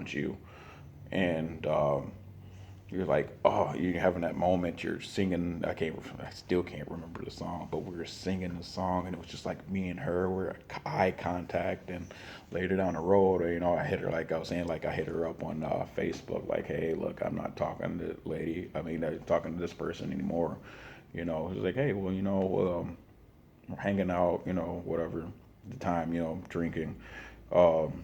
around you, and you're like, oh, you're having that moment. You're singing. I still can't remember the song, but we were singing the song, and it was just like me and her. We're eye contact, and later down the road, I hit her like I was saying, like I hit her up on Facebook, like, hey, look, I'm not talking to that lady. I mean, talking to this person anymore. It's like, hey, well, we're hanging out, whatever the time, drinking. Um,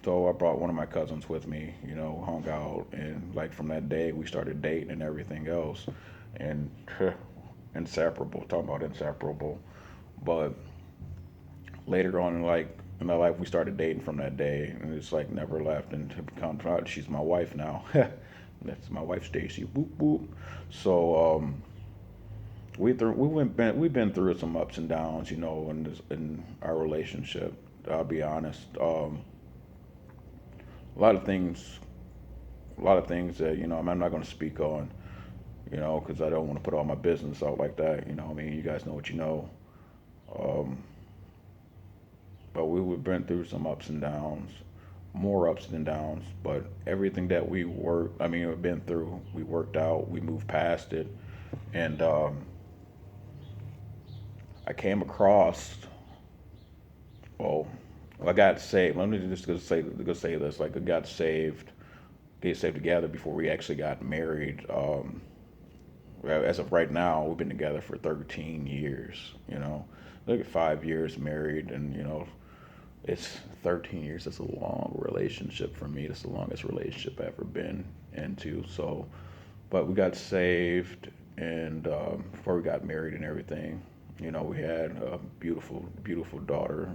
so I brought one of my cousins with me, hung out, and like from that day we started dating and everything else, and inseparable. Talking about inseparable, but later on in my life we started dating from that day, and it's like never left, and to become proud, she's my wife now. That's my wife, Stacy. Boop boop. So we've been through some ups and downs, in our relationship. I'll be honest. A lot of things, a lot of things that I'm not going to speak on, because I don't want to put all my business out like that. I mean, you guys know what you know. Um, but we've been through some ups and downs, more ups than downs. But everything that we've been through, we worked out, we moved past it, and I came across. Well, I got saved. Let me just go say this. Like I got saved, get saved together before we actually got married. Well, as of right now, we've been together for 13 years. Look at 5 years married, and it's 13 years. That's a long relationship for me. That's the longest relationship I've ever been into. So, but we got saved, and before we got married and everything, we had a beautiful, beautiful daughter.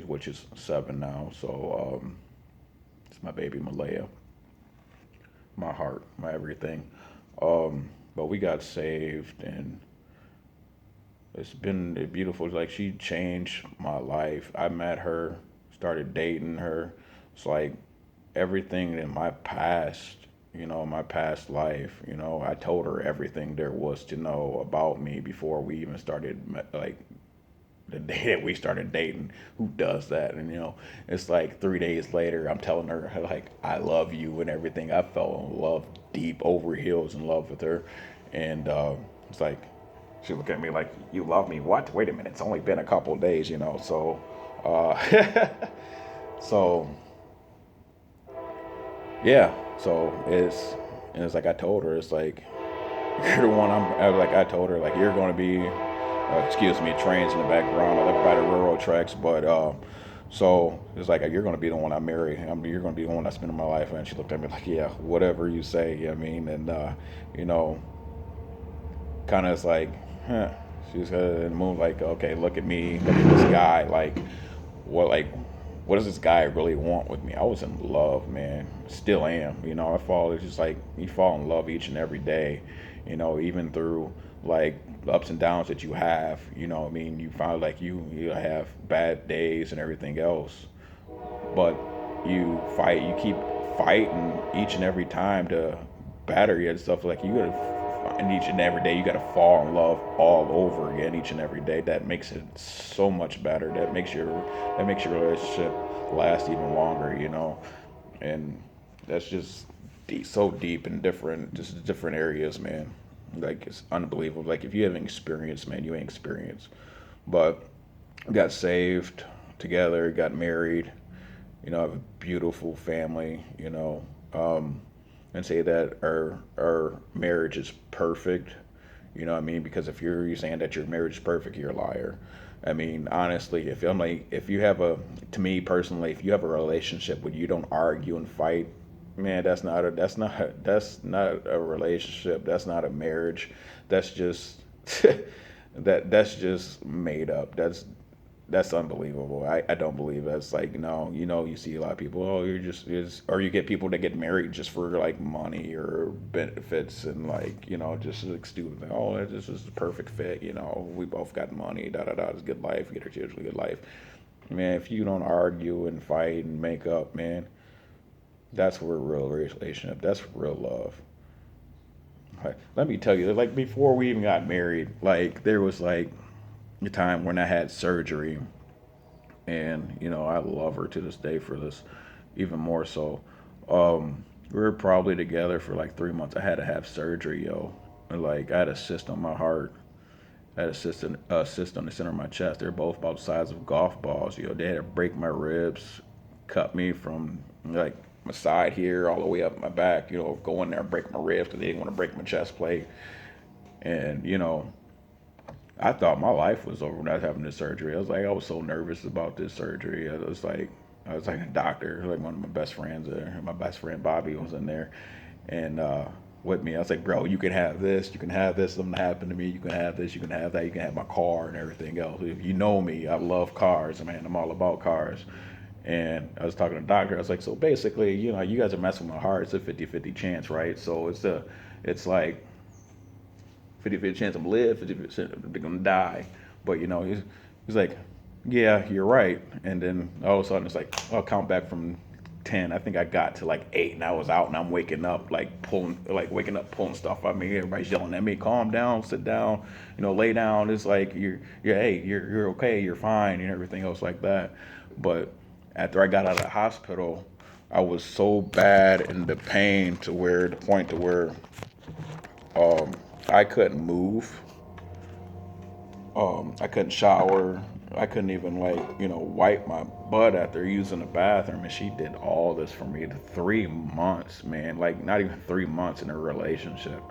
Which is 7 now. So it's my baby Malaya, my heart, my everything. But we got saved, and it's been beautiful. Like she changed my life. I met her, started dating her. It's like everything in my past, my past life. I told her everything there was to know about me before we even started, like the day that we started dating. Who does that? And it's like 3 days later, I'm telling her like I love you and everything. I fell in love, deep over heels in love with her, and it's like she looked at me like, you love me? What? Wait a minute, it's only been a couple of days, So, so yeah, so it's like I told her, it's like you're the one. I was like I told her like you're going to be. Excuse me, trains in the background. I live by the railroad tracks, but so it's like you're going to be the one I marry. You're going to be the one I spend my life. And she looked at me like, yeah, whatever you say. You know what I mean, and you know, kind of is like, huh. She's in the mood like, okay, look at me, look at this guy. Like, what does this guy really want with me? I was in love, man. Still am. It's just like you fall in love each and every day. Even through like ups and downs that you have. What I mean, you find like you have bad days and everything else, but you fight. You keep fighting each and every time to better you and stuff. Like you gotta, and each and every day you gotta fall in love all over again each and every day. That makes it so much better. That makes your relationship last even longer. And that's just so deep and different, just different areas, man. Like it's unbelievable. Like if you haven't experienced, man, you ain't experienced. But got saved together, got married, have a beautiful family, and say that our marriage is perfect. What I mean? Because if you're saying that your marriage is perfect, you're a liar. I mean, honestly, if you have to me personally, if you have a relationship where you don't argue and fight, man, that's not a relationship. That's not a marriage. That's just that's just made up. That's unbelievable. I don't believe that's like no. You see a lot of people. Oh, you're just or you get people that get married just for like money or benefits and like just like stupid. Oh, this is the perfect fit. We both got money. Da da da. It's a good life. Get our children a good life. Man, if you don't argue and fight and make up, man, that's where real relationship. That's real love. Like, let me tell you, like before we even got married, like there was like a time when I had surgery, and I love her to this day for this. even more so. We were probably together for like 3 months. I had to have surgery, yo. And, like, I had a cyst on my heart. I had a cyst on the center of my chest. They're both about the size of golf balls. They had to break my ribs, cut me from like my side here all the way up my back. Go in there and break my ribs because they didn't want to break my chest plate. And I thought my life was over when I was having this surgery. I was so nervous about this surgery. I was like a doctor, like one of my best friends there. My best friend Bobby was in there, and with me, I was like, bro, you can have this, you can have this. Something happened to me, you can have this, you can have that, you can have my car and everything else. If you know me, I love cars, man. I'm all about cars. And I was talking to the doctor. I was like, so basically, you guys are messing with my heart. It's a 50-50 chance, right? So it's like 50-50 chance I'm gonna live, 50% I'm gonna die. But he's like, yeah, you're right. And then all of a sudden it's like, I'll count back from 10. I think I got to like 8 and I was out and I'm waking up waking up pulling stuff. I mean, everybody's yelling at me, calm down, sit down, lay down. It's like hey, you're okay, you're fine, and everything else like that. But after I got out of the hospital, I was so bad in the pain to where the point to where um, I couldn't move. I couldn't shower. I couldn't even wipe my butt after using the bathroom. And she did all this for me. 3 months, man. Like not even 3 months in a relationship.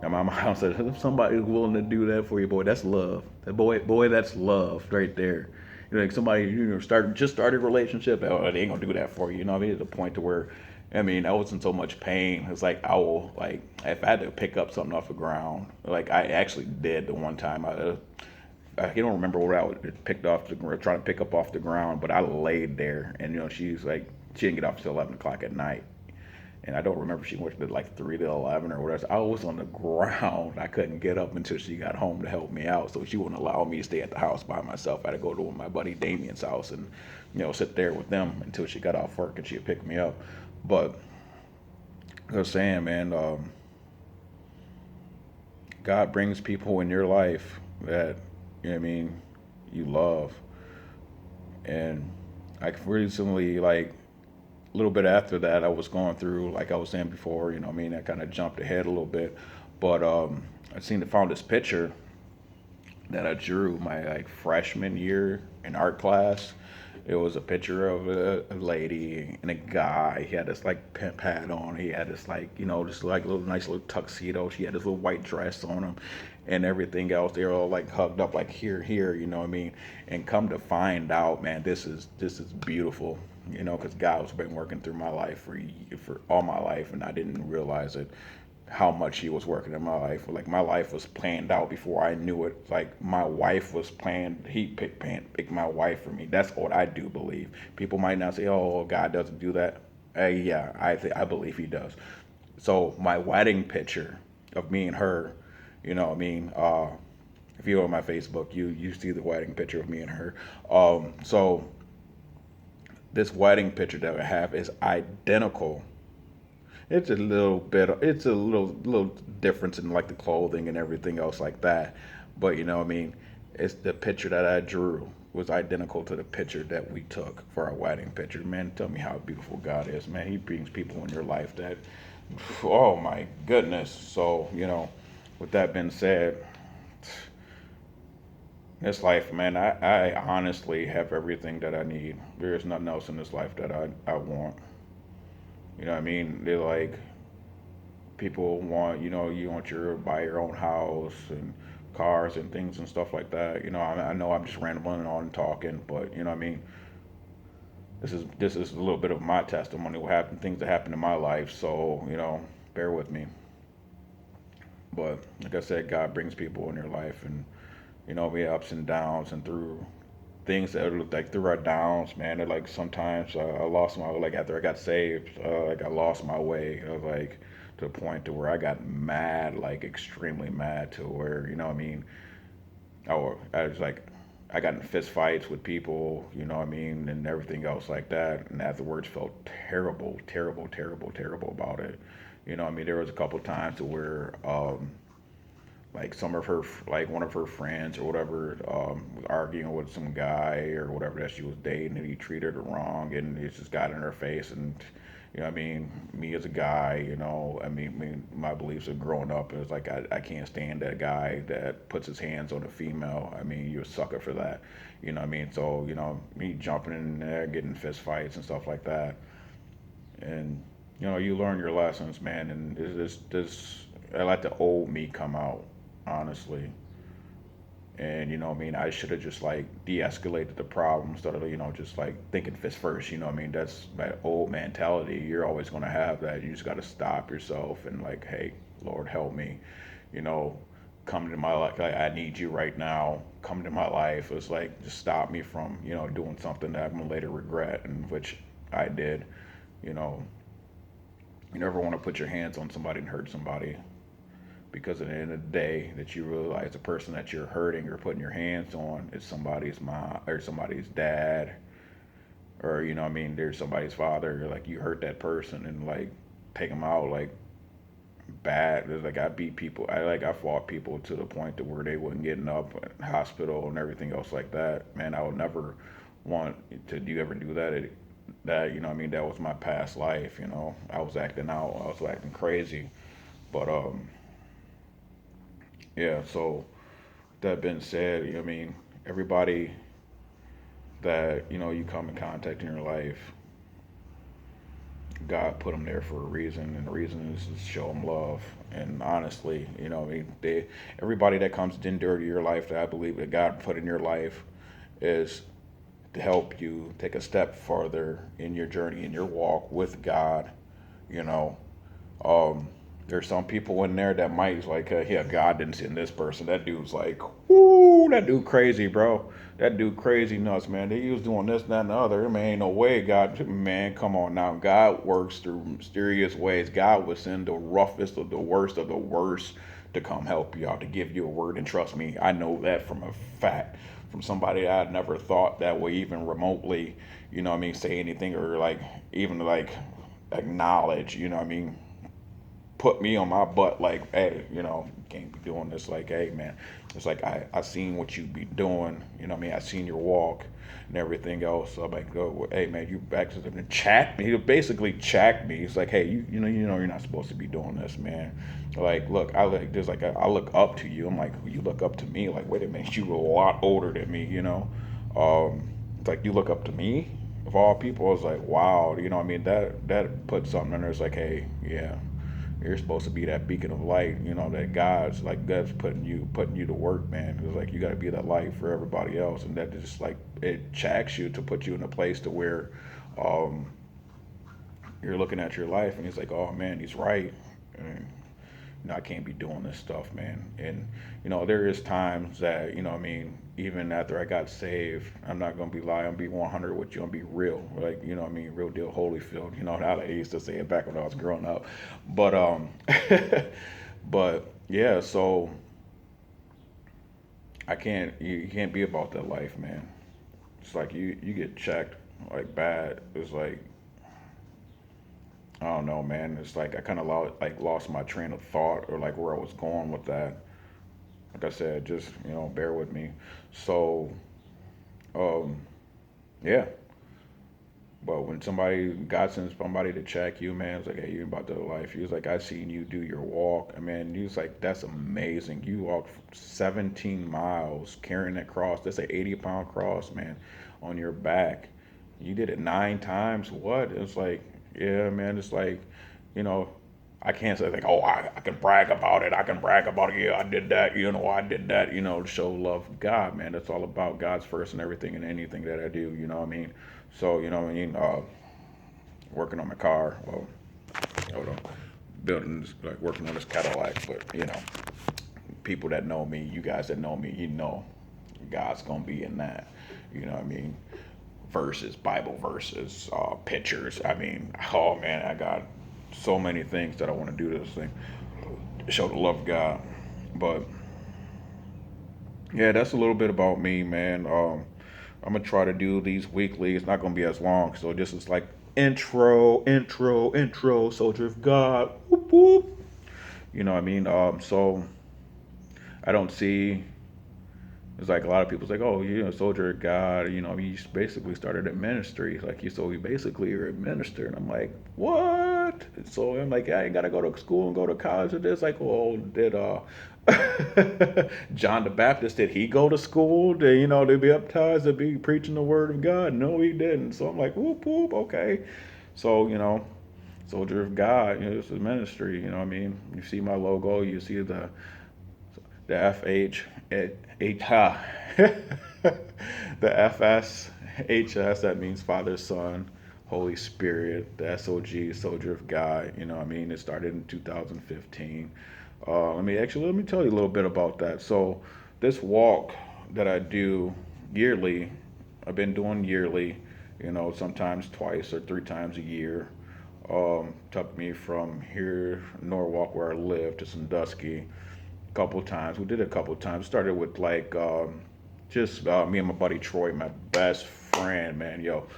And my mom said, if somebody's willing to do that for you, boy, that's love. That boy, that's love right there. Like somebody, started a relationship, oh, they ain't gonna do that for you. I mean, to the point to where, I mean, I was in so much pain. It's like I will, like, if I had to pick up something off the ground, like I actually did the one time. I don't remember what I picked off the ground, trying to pick up off the ground, but I laid there, and she's like, she didn't get off till 11 o'clock at night. And I don't remember if she went to like 3 to 11 or whatever. I was on the ground. I couldn't get up until she got home to help me out. So she wouldn't allow me to stay at the house by myself. I had to go to my buddy Damien's house and sit there with them until she got off work and she'd pick me up. But I was saying, man, God brings people in your life that you love. And I recently, like, a little bit after that, I was going through, like I was saying before, I kind of jumped ahead a little bit. But found this picture that I drew my like freshman year in art class. It was a picture of a lady and a guy. He had this like pimp hat on. He had this like this like little nice little tuxedo. She had this little white dress on him, and everything else. They're all like hugged up like here. And come to find out, man, this is beautiful. Because God's been working through my life for all my life, and I didn't realize it how much he was working in my life. Like my life was planned out before I knew it. Like my wife was planned. He picked my wife for me. That's what I do believe. People might not say, "Oh, God doesn't do that." Yeah, I believe he does. So my wedding picture of me and her, if you go on my Facebook, you see the wedding picture of me and her. So this wedding picture that I have is identical. It's a little difference in like the clothing and everything else like that. But it's the picture that I drew was identical to the picture that we took for our wedding picture. Man, tell me how beautiful God is, man. He brings people in your life that, oh my goodness. So, with that being said, this life, man, I honestly have everything that I need. There is nothing else in this life that I want. They're like, people want, you want your buy your own house and cars and things and stuff like that. I know I'm just rambling on and talking, but this is a little bit of my testimony. What happened, things that happened in my life. So bear with me. But like I said, God brings people in your life, and we have ups and downs, and through things that look like through our downs, man. They're like sometimes I lost my like after I got saved, like I lost my way of like to the point to where I got mad, like extremely mad to where I was like I got in fist fights with people, and everything else like that, and afterwards felt terrible, terrible about it. There was a couple times to where like some of her, like one of her friends or whatever, was arguing with some guy or whatever that she was dating, and he treated her wrong, and it just got in her face. And you know, I mean, me as a guy, you know, my beliefs of growing up is like I can't stand that guy that puts his hands on a female. I mean, you're a sucker for that. You know what I mean? So, you know, me jumping in there, getting fist fights and stuff like that. And, you know, you learn your lessons, man. And I let the old me come out, honestly. And, you know what I mean? I should have just like de escalated the problem instead of, you know, just like thinking fist first. You know what I mean? That's that old mentality. You're always going to have that. You just got to stop yourself and, like, hey, Lord, help me. You know, come to my life. I need you right now. Come to my life. It's like, just stop me from, you know, doing something that I'm going to later regret, and which I did. You know, you never want to put your hands on somebody and hurt somebody, because at the end of the day that you realize the person that you're hurting or putting your hands on is somebody's mom or somebody's dad, or, you know what I mean, there's somebody's father. You're like, you hurt that person and like take them out like bad. There's like, I beat people. I fought people to the point to where they wouldn't getting up in hospital and everything else like that. Man, I would never want to do you ever do that. That, you know what I mean, that was my past life. You know, I was acting out. I was acting crazy. But yeah. So that being said, I mean, everybody that, you know, you come in contact in your life, God put them there for a reason, and the reason is to show them love. And honestly, you know, I mean, everybody that comes into your life that I believe that God put in your life is to help you take a step farther in your journey, in your walk with God. You know, um, there's some people in there that might like, yeah, God didn't send this person. That dude's like, whoo, that dude crazy, bro. That dude crazy nuts, man. He was doing this, that, and the other. Man, ain't no way, God. Man, come on now. God works through mysterious ways. God would send the roughest of the worst to come help you out, to give you a word. And trust me, I know that from a fact, from somebody that I'd never thought that would even remotely, you know what I mean, say anything or like even like acknowledge, you know what I mean, put me on my butt like, hey, you know, you can't be doing this. Like, hey, man, it's like I seen what you be doing. You know what I mean? I seen your walk and everything else. So I'm like, go, well, hey, man, you back to them and chat me. He basically chat me. It's like, hey, you know, you're not supposed to be doing this, man. Like, look, I like there's like I look up to you. I'm like, you look up to me. Like, wait a minute, you a lot older than me, you know. It's like you look up to me of all people. I was like, wow, you know, what I mean, that put something in there. It's like, hey, yeah, you're supposed to be that beacon of light, you know, that God's like that's putting you to work, man. It's like you got to be that light for everybody else, and that just like it checks you to put you in a place to where um, you're looking at your life and it's like, oh man, he's right. And, you know, I can't be doing this stuff, man. And you know, there is times that, you know, I mean, even after I got saved, I'm not gonna be lying. I'm gonna be 100 with you. I'm gonna be real, like, you know, what I mean, real deal, Holyfield. You know how I used to say it back when I was growing up. But but yeah. So I can't. You can't be about that life, man. It's like you get checked like bad. It's like I don't know, man. It's like I kind of lost my train of thought or like where I was going with that. Like I said, just, you know, bear with me. So um, yeah. But when somebody God sends somebody to check you, man, it's like, hey, you about the life. He was like, I seen you do your walk. I mean, he was like, that's amazing. You walked 17 miles carrying that cross. That's an 80-pound cross, man, on your back. You did it 9 times. What? It's like, yeah, man. It's like, you know, I can't say like, oh, I can brag about it. I can brag about it. Yeah, I did that. You know, I did that. You know, to show love of God, man. That's all about God's first and everything and anything that I do. You know what I mean? So, you know what I mean? Working on my car. Well, hold on. Building, like working on this Cadillac. But, you know, people that know me, you guys that know me, you know, God's going to be in that. You know what I mean? Verses, Bible verses, pictures. I mean, oh man, I got so many things that I want to do to this thing. Show the love of God. But yeah, that's a little bit about me, man. I'm gonna try to do these weekly. It's not gonna be as long, so this is like intro, soldier of God. Whoop, whoop. You know what I mean? So I don't see. It's like a lot of people's like, oh, you know, soldier of God, you know, he basically started a ministry. Like you, so he basically you're a minister, and I'm like, what? So I'm like, I ain't gotta go to school and go to college or this. Like, well, did John the Baptist, did he go to school? Did you know to be baptized to be preaching the word of God? No, he didn't. So I'm like, whoop whoop, okay. So you know, soldier of God, you know, this is ministry. You know what I mean? You see my logo, you see the FH, the FSHS, that means Father, Son, Holy Spirit, the SOG, Soldier of God, you know what I mean? It started in 2015. Let me tell you a little bit about that. So, this walk that I do yearly, I've been doing yearly, you know, sometimes twice or three times a year. Took me from here, Norwalk, where I live, to Sandusky a couple times. We did it a couple times. Started with like just me and my buddy Troy, my best friend, man. Yo,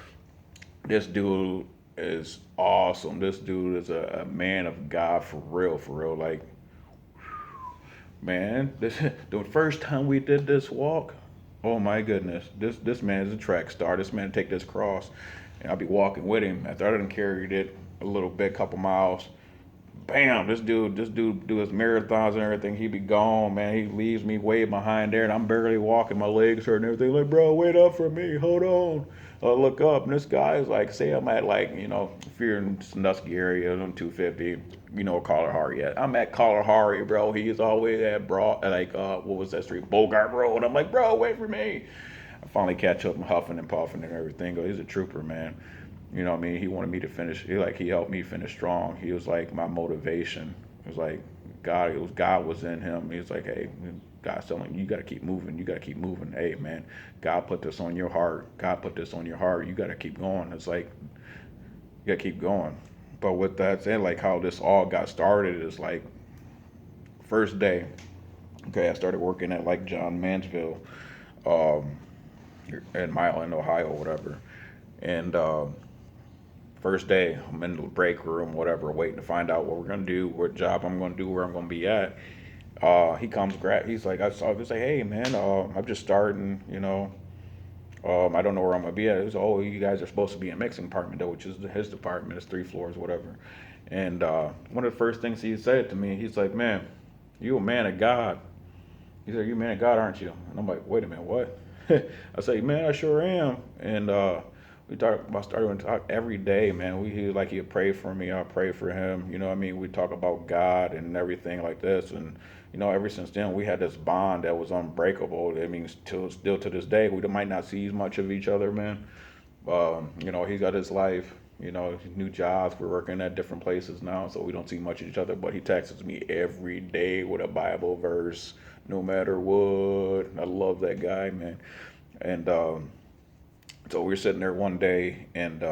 this dude is awesome. This dude is a man of God for real, for real. Like, man, this the first time we did this walk, oh my goodness, this man is a track star. This man take this cross, and I'll be walking with him. After I done carried it a little bit, couple miles, bam, this dude do his marathons and everything. He be gone, man. He leaves me way behind there, and I'm barely walking. My legs hurt and everything. Like, bro, wait up for me. Hold on. I look up, and this guy is like, say I'm at like, you know, if you're in Sandusky area on 250, you know, Kalahari at. I'm at Kalahari, bro. He is always at Broad, like, what was that street? Bogart Road. I'm like, bro, wait for me. I finally catch up and huffing and puffing and everything. He's a trooper, man. You know what I mean? He wanted me to finish. He helped me finish strong. He was like my motivation. It was like God was in him. He was like, hey, God's telling you, you got to keep moving. You got to keep moving. Hey, man, God put this on your heart. God put this on your heart. You got to keep going. It's like you got to keep going. But with that said, like how this all got started is like first day. Okay, I started working at like John Mansville, um, in Milan, Ohio, whatever. And first day, I'm in the break room, whatever, waiting to find out what we're gonna do, what job I'm gonna do, where I'm gonna be at. He comes, he's like, I saw this, like, hey man, I'm just starting, you know, I don't know where I'm gonna be at. It's, oh, you guys are supposed to be in mixing department though, which is his department. It's 3 floors, whatever. And one of the first things he said to me, he's like, man, you a man of God. He said, you a man of God, aren't you? And I'm like, wait a minute, what? I say, man, I sure am. And we talk about starting to talk every day, man. He'd pray for me, I'll pray for him. You know what I mean? We talk about God and everything like this. And, you know, ever since then, we had this bond that was unbreakable. I mean, still to this day, we might not see much of each other, man. You know, he's got his life, you know, new jobs. We're working at different places now, so we don't see much of each other. But he texts me every day with a Bible verse, no matter what. I love that guy, man. And so we are sitting there one day, and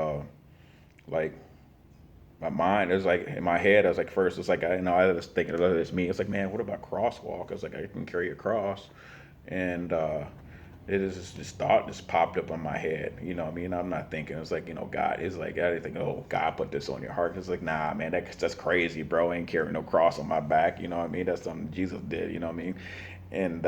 like my mind is like in my head. I was like, first, it's like I was thinking of it's me. It's like, man, what about crosswalk? I was like, I can carry a cross, and it is just this thought just popped up in my head. You know what I mean? I'm not thinking. It's like, you know, God is like, I didn't think, oh, God put this on your heart. It's like, nah, man, that's crazy, bro. I ain't carrying no cross on my back. You know what I mean? That's something Jesus did. You know what I mean? And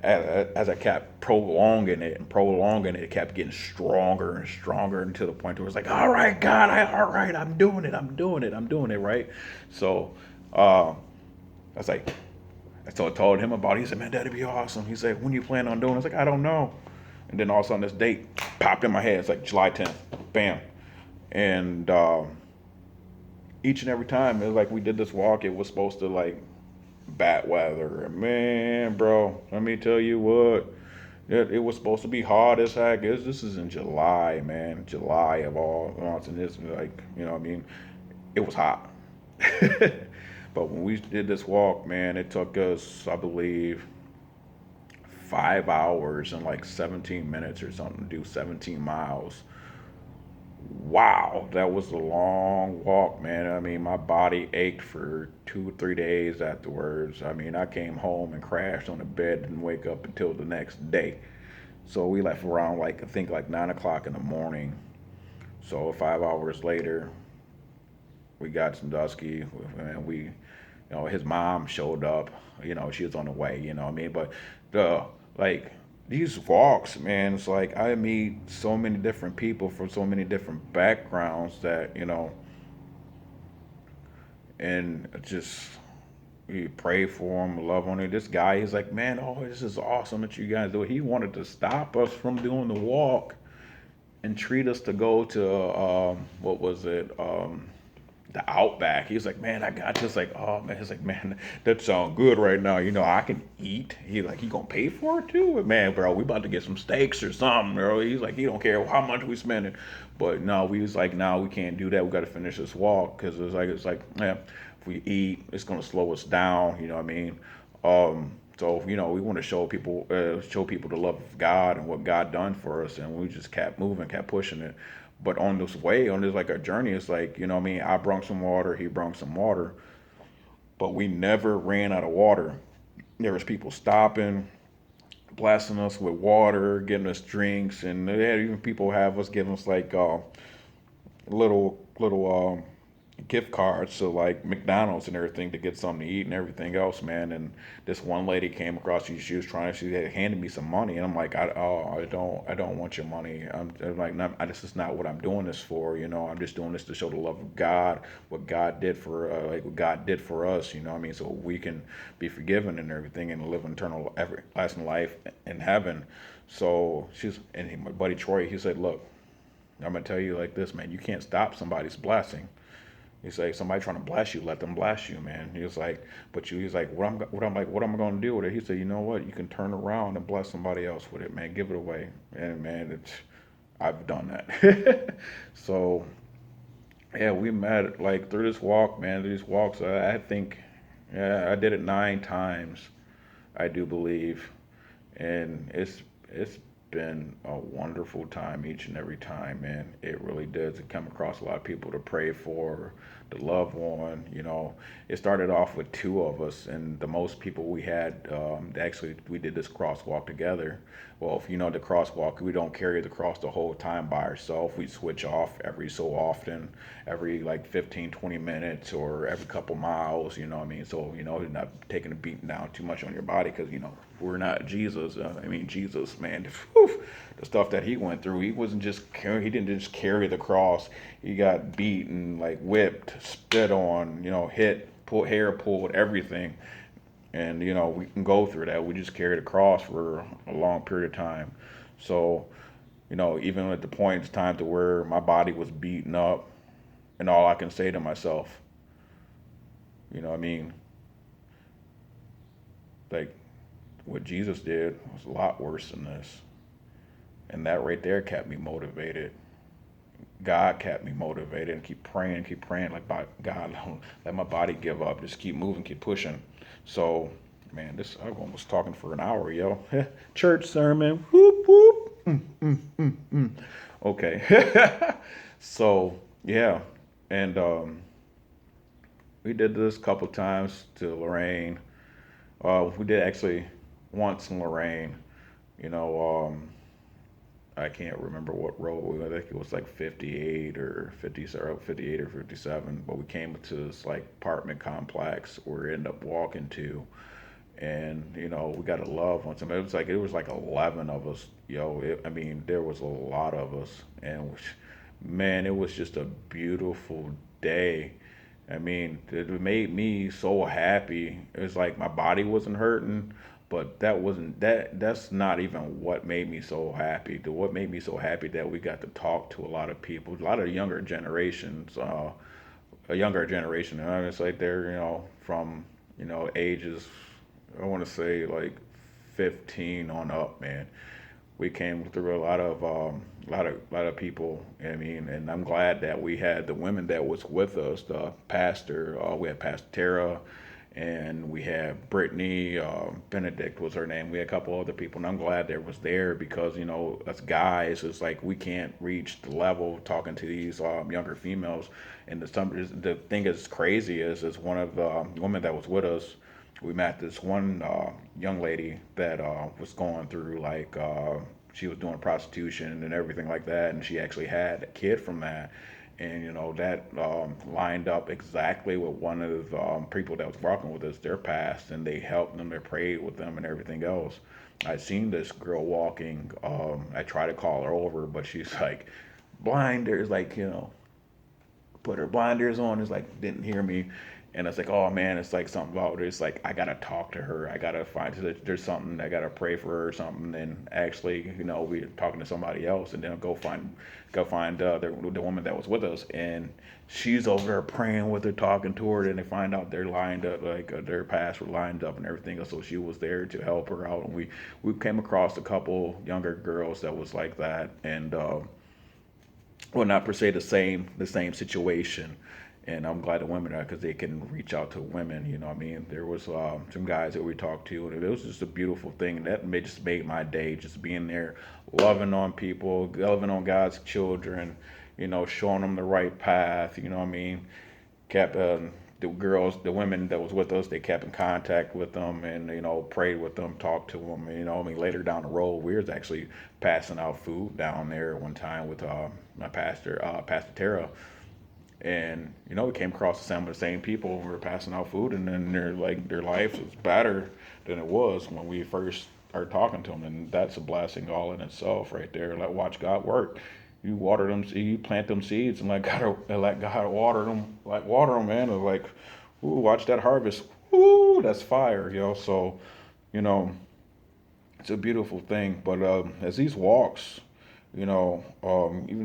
as I kept prolonging it and prolonging it, it kept getting stronger and stronger until the point where it's like, all right, God, all right, I'm doing it, I'm doing it, right? So I was like, so I told him about it. He said, man, that'd be awesome. He said, when you plan on doing it? I was like, I don't know. And then all of a sudden this date popped in my head. It's like July 10th, bam. And each and every time, it was like we did this walk, it was supposed to like bad weather. Man, bro, let me tell you what. It was supposed to be hot as heck. This is in July, man. July of all months, and this like, you know what I mean? It was hot. But when we did this walk, man, it took us, I believe, 5 hours and like 17 minutes or something to do 17 miles. Wow, that was a long walk, man. I mean, my body ached for 2 or 3 days afterwards. I mean, I came home and crashed on the bed and wake up until the next day. So we left around like I think like 9 o'clock in the morning. So 5 hours later, we got Sandusky, and we his mom showed up. She was on the way. What I mean, but the like these walks, man, it's like I meet so many different people from so many different backgrounds that and just we pray for him, love on him. This guy, he's like, man, oh, this is awesome that you guys do it. He wanted to stop us from doing the walk and treat us to go to what was it? The Outback. He's like, man, I got this. Like, oh man, he's like, man, that sounds good right now. I can eat. He gonna pay for it too, man, bro. We about to get some steaks or something, bro. He's like, he don't care how much we spending, but no, we was like, no, we can't do that. We got to finish this walk because it's like, yeah, if we eat, it's gonna slow us down. You know what I mean? So we want to show people the love of God and what God done for us, and we just kept moving, kept pushing it. But on this way, on this like a journey, it's like what I mean. I brought some water, he brought some water, but we never ran out of water. There was people stopping, blasting us with water, giving us drinks, and they had even people have us giving us like little gift cards to like McDonald's and everything to get something to eat and everything else, man. And this one lady came across. She was trying. She had handed me some money, and I'm like, I don't want your money. I'm like, this is not what I'm doing this for. I'm just doing this to show the love of God, what God did for what God did for us. What I mean, so we can be forgiven and everything and live eternal everlasting life in heaven. So and my buddy Troy, he said, look, I'm gonna tell you like this, man. You can't stop somebody's blessing. He's like, somebody trying to bless you, let them bless you, man. He was like, he's like, what am I gonna do with it? He said, you know what? You can turn around and bless somebody else with it, man. Give it away, and man, I've done that. So yeah, we met like through this walk, man. Through these walks, I think, yeah, I did it 9 times, I do believe, and it's been a wonderful time each and every time, man. It really does. To come across a lot of people to pray for, to love on. It started off with two of us, and the most people we had. Actually, we did this crosswalk together. Well, if you know the crosswalk, we don't carry the cross the whole time by ourselves. We switch off every so often, every like 15, 20 minutes or every couple miles, what I mean? So, you're not taking a beating down too much on your body because, we're not Jesus. I mean, Jesus, man, whew, the stuff that he went through, he he didn't just carry the cross. He got beaten, like whipped, spit on, hit, hair pulled, everything. And we can go through that. We just carried a cross for a long period of time. So even at the point in time to where my body was beaten up, and all I can say to myself, what I mean, like what Jesus did was a lot worse than this, and that right there kept me motivated. God kept me motivated and keep praying like, God, don't let my body give up. Just keep moving, keep pushing. So, man, I was talking for an hour, yo. Church sermon. Whoop whoop. Okay. So yeah, and we did this a couple times to Lorraine. We did actually once in Lorraine. You know, I can't remember what road we went. I think it was like 58 or 50, or 58 or 57. But we came to this like apartment complex where we ended up walking to, and we got a love on some. It was like 11 of us. I mean, there was a lot of us, and man, it was just a beautiful day. I mean, it made me so happy. It was like my body wasn't hurting, but that's not even what made me so happy. What made me so happy that we got to talk to a lot of people, a lot of younger generations, a younger generation. And it's like they're, from, ages, I want to say like 15 on up, man. We came through a lot of people. I mean, and I'm glad that we had the women that was with us. The pastor, we had Pastor Tara, and we had Brittany. Benedict was her name. We had a couple other people, and I'm glad they was there because us guys, it's like we can't reach the level talking to these younger females. And the thing that's crazy is one of the women that was with us. We met this one young lady that was going through she was doing prostitution and everything like that, and she actually had a kid from that. And that lined up exactly with one of the people that was walking with us, their past, and they helped them, they prayed with them, and everything else. I seen this girl walking. I tried to call her over, but she's like blinders, like put her blinders on. It's like didn't hear me, and it's like, oh man, it's like something about it. It's like I gotta talk to her. I gotta find there's something. I gotta pray for her or something. And actually, we're talking to somebody else, and then I'll go find the woman that was with us, and she's over there praying with her, talking to her. And they find out they're lined up, like their past were lined up and everything else. So she was there to help her out, and we came across a couple younger girls that was like that, and well, not per se the same situation. And I'm glad the women are, because they can reach out to women. What I mean, there was some guys that we talked to, and it was just a beautiful thing. And that just made my day, just being there, loving on people, loving on God's children, showing them the right path. What I mean, kept the women that was with us, they kept in contact with them, and prayed with them, talked to them. And, I mean, later down the road, we was actually passing out food down there one time with my pastor, Pastor Tara, and we came across some of the same people. We were passing out food, and then their life was better than it was when we first started talking to them, and that's a blessing all in itself, right there. Like, watch God work. You water them, you plant them seeds, and let God water them, man. And like, ooh, watch that harvest. Ooh, that's fire, So, you know, it's a beautiful thing. But as these walks, even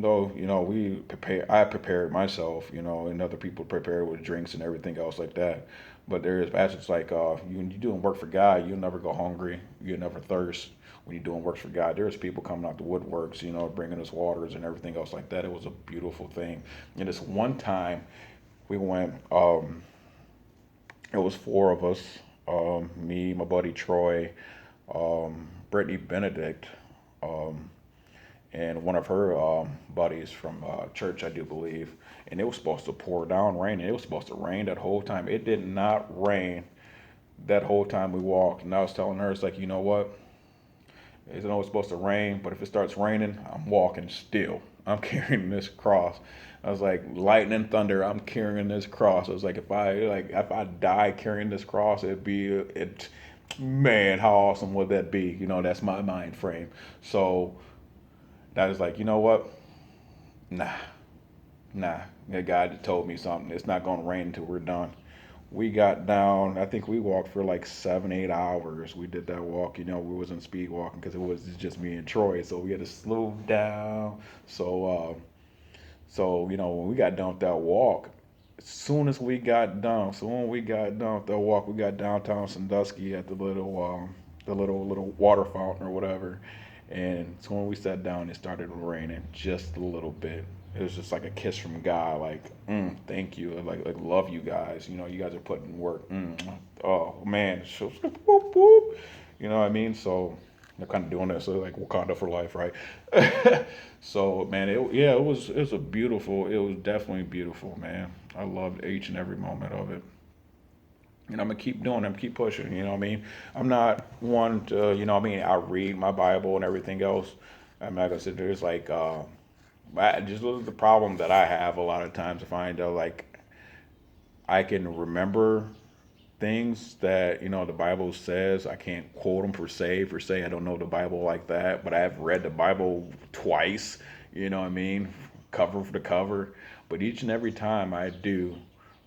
though I prepared myself, and other people prepared with drinks and everything else like that. But there is passages like when you're doing work for God, you'll never go hungry, you'll never thirst. When you're doing works for God, there's people coming out the woodworks, bringing us waters and everything else like that. It was a beautiful thing. And this one time, we went. It was four of us, me, my buddy Troy, Brittany Benedict, um, and one of her buddies from church, I do believe. And it was supposed to pour down rain, and it was supposed to rain that whole time. It did not rain that whole time we walked. And I was telling her, it's like, you know what? It's always supposed to rain, but if it starts raining, I'm walking still. I'm carrying this cross. I was like, lightning, thunder, I'm carrying this cross. I was like, if I die carrying this cross, man, how awesome would that be? That's my mind frame. So that is like, you know what? Nah, nah. That God told me something. It's not gonna rain until we're done. We got down. I think we walked for like 7, 8 hours. We did that walk. We wasn't speed walking because it was just me and Troy, so we had to slow down. So when we got done with that walk, soon we got done with that walk, we got downtown Sandusky at the little water fountain or whatever. And so when we sat down, it started raining just a little bit. It was just like a kiss from God, like, thank you, like love you guys. You guys are putting work. Oh man, so, whoop, whoop. You know what I mean? So they're kind of doing this, so like Wakanda for life, right? So man, it was definitely beautiful, man. I loved each and every moment of it. And I'm gonna keep doing it. I'm keep pushing. You know what I mean? I'm not one to, I read my Bible and everything else. I'm not gonna sit there. It's like, just look at the problem that I have a lot of times. I find like I can remember things that the Bible says. I can't quote them per se. I don't know the Bible like that, but I've read the Bible twice. You know what I mean, cover to cover. But each and every time I do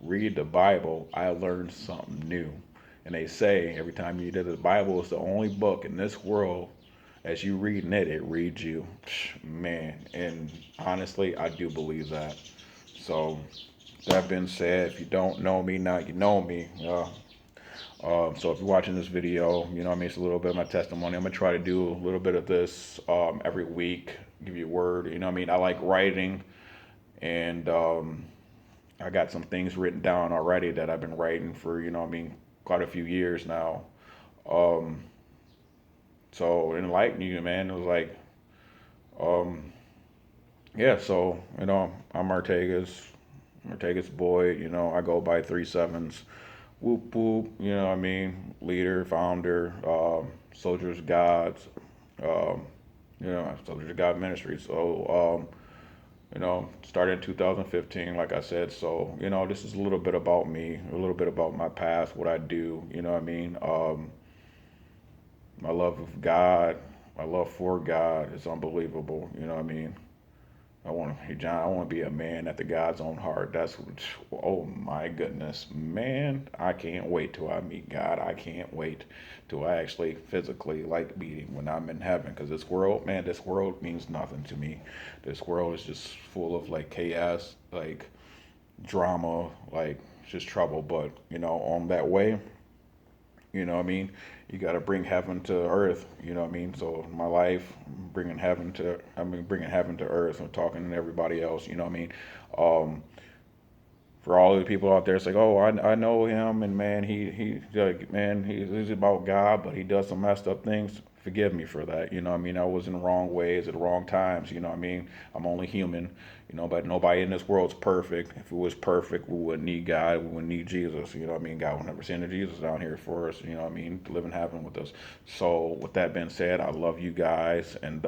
read the Bible, I learn something new. And they say every time you read the Bible, is the only book in this world, as you reading it, it reads you. Man, and honestly, I do believe that. So that being said, if you don't know me now, you know me. So if you're watching this video, what I mean, it's a little bit of my testimony. I'm gonna try to do a little bit of this every week, give you a word. What I mean, I like writing, and I got some things written down already that I've been writing for, what I mean, quite a few years now. Um, so enlighten you, man. It was like, um, yeah. So I'm Martagus Boyd. I go by 3 7s. Whoop whoop. What I mean, leader, founder, Soldiers of God's, um, Soldiers of God Ministry. So Started in 2015, like I said. So, this is a little bit about me, a little bit about my past, what I do, you know what I mean? My love of God, my love for God is unbelievable, you know what I mean? Hey John, I want to be a man after God's own heart. That's what, oh my goodness, man, I can't wait till I meet God. I can't wait till I actually physically like meet Him when I'm in heaven. Because this world, man, this world means nothing to me. This world is just full of like chaos, like drama, like just trouble. But on that way, what I mean? You got to bring heaven to earth. You know what I mean? So my life, bringing heaven to earth. I'm talking to everybody else. You know what I mean? Um, for all the people out there, it's like, oh, I know him, and man, he's about God, but he does some messed up things. Forgive me for that. You know what I mean? I was in the wrong ways at the wrong times. You know what I mean? I'm only human. But nobody in this world's perfect. If it was perfect, we wouldn't need God. We wouldn't need Jesus. You know what I mean? God would never send Jesus down here for us. You know what I mean? To live in heaven with us. So with that being said, I love you guys, and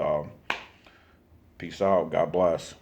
peace out. God bless.